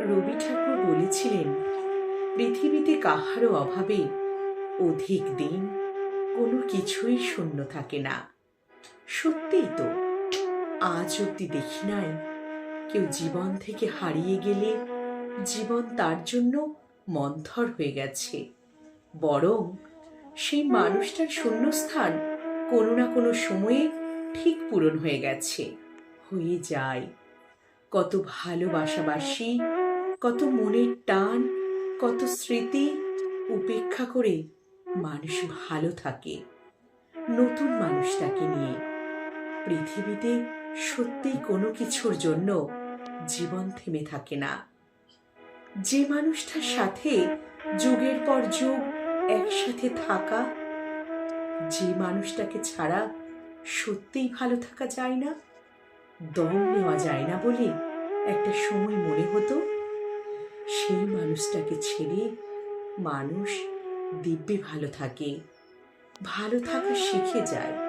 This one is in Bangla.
রবি ঠাকুর বলেছিলেন, পৃথিবীতে কাহারও অভাবে অধিক দিন কোনো কিছুই শূন্য থাকে না। সত্যিই তো, আজ অব্দি দেখি নাই কেউ জীবন থেকে হারিয়ে গেলে জীবন তার জন্য মন্থর হয়ে গেছে। বরং সেই মানুষটার শূন্যস্থান কোনো না কোনো সময়ে ঠিক পূরণ হয়ে গেছে, হয়ে যায়। কত ভালোবাসাবাসি, কত মনের টান, কত স্মৃতি উপেক্ষা করে মানুষ ভালো থাকে নতুন মানুষটাকে নিয়ে। পৃথিবীতে সত্যিই কোনো কিছুর জন্য জীবন থেমে থাকে না। যে মানুষটার সাথে যুগের পর যুগ একসাথে থাকা, যে মানুষটাকে ছাড়া সত্যিই ভালো থাকা যায় না, দম নেওয়া যায় না বলে একটা সময় মনে হতো, সেই মানুষটাকে ছেড়ে মানুষ দিব্যি ভালো থাকে, ভালো থাকা শিখে যায়।